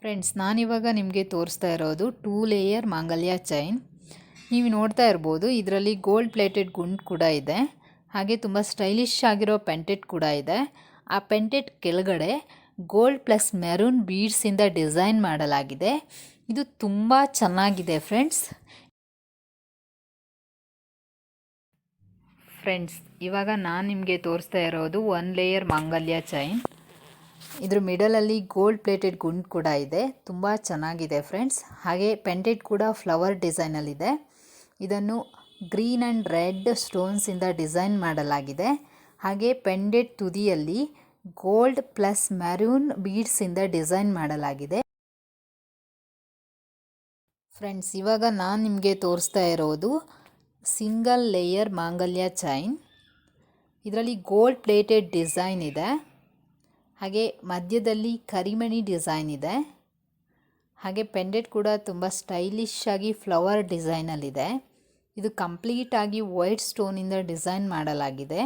Friends, ನಾನಿವಾಗ ನಿಮಗೆ ತೋರಿಸ್ತಾ ಇರೋದು 2 ಲೇಯರ್ ಮಾಂಗಲ್ಯ ಚೈನ್. ನೀವು ನೋಡ್ತಾ ಇರ್ಬೋದು, ಇದರಲ್ಲಿ ಗೋಲ್ಡ್ ಪ್ಲೇಟೆಡ್ ಗುಂಡು ಕೂಡ ಇದೆ. ಹಾಗೆ ತುಂಬ ಸ್ಟೈಲಿಶ್ ಆಗಿರೋ ಪೆಂಟೆಟ್ ಕೂಡ ಇದೆ. ಆ ಪೆಂಟೆಟ್ ಕೆಳಗಡೆ ಗೋಲ್ಡ್ ಪ್ಲಸ್ ಮೆರೂನ್ ಬೀಡ್ಸಿಂದ ಡಿಸೈನ್ ಮಾಡಲಾಗಿದೆ. ಇದು ತುಂಬ ಚೆನ್ನಾಗಿದೆ ಫ್ರೆಂಡ್ಸ್. ಇವಾಗ ನಾನು ನಿಮಗೆ ತೋರಿಸ್ತಾ ಇರೋದು 1 ಲೇಯರ್ ಮಾಂಗಲ್ಯ ಚೈನ್. ಇದ್ರ ಮಿಡಲಲ್ಲಿ ಗೋಲ್ಡ್ ಪ್ಲೇಟೆಡ್ ಗುಂಡು ಕೂಡ ಇದೆ. ತುಂಬ ಚೆನ್ನಾಗಿದೆ ಫ್ರೆಂಡ್ಸ್. ಹಾಗೆ ಪೆಂಡೆಂಟ್ ಕೂಡ ಫ್ಲವರ್ ಡಿಸೈನಲ್ಲಿದೆ. ಇದನ್ನು ಗ್ರೀನ್ ಆ್ಯಂಡ್ ರೆಡ್ ಸ್ಟೋನ್ಸಿಂದ ಡಿಸೈನ್ ಮಾಡಲಾಗಿದೆ. ಹಾಗೆ ಪೆಂಡೆಂಟ್ ತುದಿಯಲ್ಲಿ ಗೋಲ್ಡ್ ಪ್ಲಸ್ ಮೆರೂನ್ ಬೀಡ್ಸಿಂದ ಡಿಸೈನ್ ಮಾಡಲಾಗಿದೆ. ಫ್ರೆಂಡ್ಸ್, ಇವಾಗ ನಾನು ನಿಮಗೆ ತೋರಿಸ್ತಾ ಇರೋದು ಸಿಂಗಲ್ ಲೇಯರ್ ಮಾಂಗಲ್ಯ ಚೈನ್. ಇದರಲ್ಲಿ ಗೋಲ್ಡ್ ಪ್ಲೇಟೆಡ್ ಡಿಸೈನ್ ಇದೆ. ಹಾಗೆ ಮಧ್ಯದಲ್ಲಿ ಕರಿಮಣಿ ಡಿಸೈನ್ ಇದೆ. ಹಾಗೆ ಪೆಂಡೆಂಟ್ ಕೂಡ ತುಂಬ ಸ್ಟೈಲಿಶ್ ಆಗಿ ಫ್ಲವರ್ ಡಿಸೈನಲ್ಲಿದೆ. ಇದು ಕಂಪ್ಲೀಟಾಗಿ ವೈಟ್ ಸ್ಟೋನಿಂದ ಡಿಸೈನ್ ಮಾಡಲಾಗಿದೆ.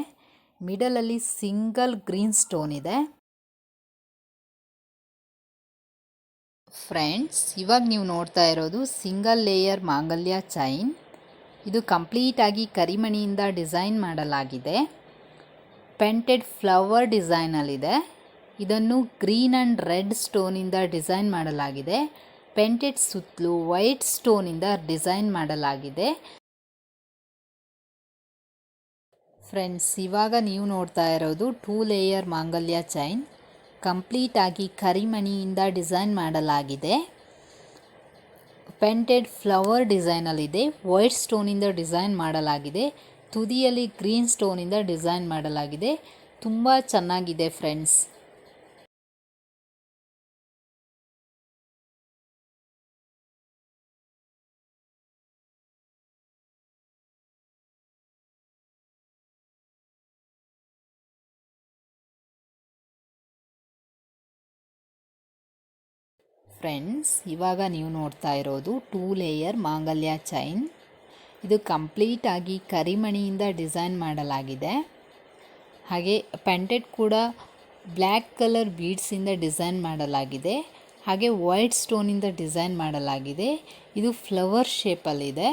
ಮಿಡಲಲ್ಲಿ ಸಿಂಗಲ್ ಗ್ರೀನ್ ಸ್ಟೋನ್ ಇದೆ. ಫ್ರೆಂಡ್ಸ್, ಇವಾಗ ನೀವು ನೋಡ್ತಾ ಇರೋದು ಸಿಂಗಲ್ ಲೇಯರ್ ಮಾಂಗಲ್ಯ ಚೈನ್. ಇದು ಕಂಪ್ಲೀಟಾಗಿ ಕರಿಮಣಿಯಿಂದ ಡಿಸೈನ್ ಮಾಡಲಾಗಿದೆ. ಪೆಂಟೆಡ್ ಫ್ಲವರ್ ಡಿಸೈನಲ್ಲಿದೆ. ಇದನ್ನು ಗ್ರೀನ್ ಆ್ಯಂಡ್ ರೆಡ್ ಸ್ಟೋನಿಂದ ಡಿಸೈನ್ ಮಾಡಲಾಗಿದೆ. ಪೆಂಟೆಡ್ ಸುತ್ತಲೂ ವೈಟ್ ಸ್ಟೋನಿಂದ ಡಿಸೈನ್ ಮಾಡಲಾಗಿದೆ. ಫ್ರೆಂಡ್ಸ್, ಇವಾಗ ನೀವು ನೋಡ್ತಾ ಇರೋದು 2 ಲೇಯರ್ ಮಾಂಗಲ್ಯ ಚೈನ್. ಕಂಪ್ಲೀಟಾಗಿ ಕರಿಮಣಿಯಿಂದ ಡಿಸೈನ್ ಮಾಡಲಾಗಿದೆ. ಪೆಂಟೆಡ್ ಫ್ಲವರ್ ಡಿಸೈನಲ್ಲಿದೆ. ವೈಟ್ ಸ್ಟೋನಿಂದ ಡಿಸೈನ್ ಮಾಡಲಾಗಿದೆ. ತುದಿಯಲ್ಲಿ ಗ್ರೀನ್ ಸ್ಟೋನಿಂದ ಡಿಸೈನ್ ಮಾಡಲಾಗಿದೆ. ತುಂಬ ಚೆನ್ನಾಗಿದೆ ಫ್ರೆಂಡ್ಸ್. ಇವಾಗ ನೀವು ನೋಡ್ತಾ ಇರೋದು 2 ಲೇಯರ್ ಮಾಂಗಲ್ಯ ಚೈನ್. ಇದು ಕಂಪ್ಲೀಟಾಗಿ ಕರಿಮಣಿಯಿಂದ ಡಿಸೈನ್ ಮಾಡಲಾಗಿದೆ. ಹಾಗೆ ಪೆಂಟೆಂಟ್ ಕೂಡ ಬ್ಲ್ಯಾಕ್ ಕಲರ್ ಬೀಡ್ಸಿಂದ ಡಿಸೈನ್ ಮಾಡಲಾಗಿದೆ. ಹಾಗೆ ವೈಟ್ ಸ್ಟೋನಿಂದ ಡಿಸೈನ್ ಮಾಡಲಾಗಿದೆ. ಇದು ಫ್ಲವರ್ ಶೇಪಲ್ಲಿದೆ.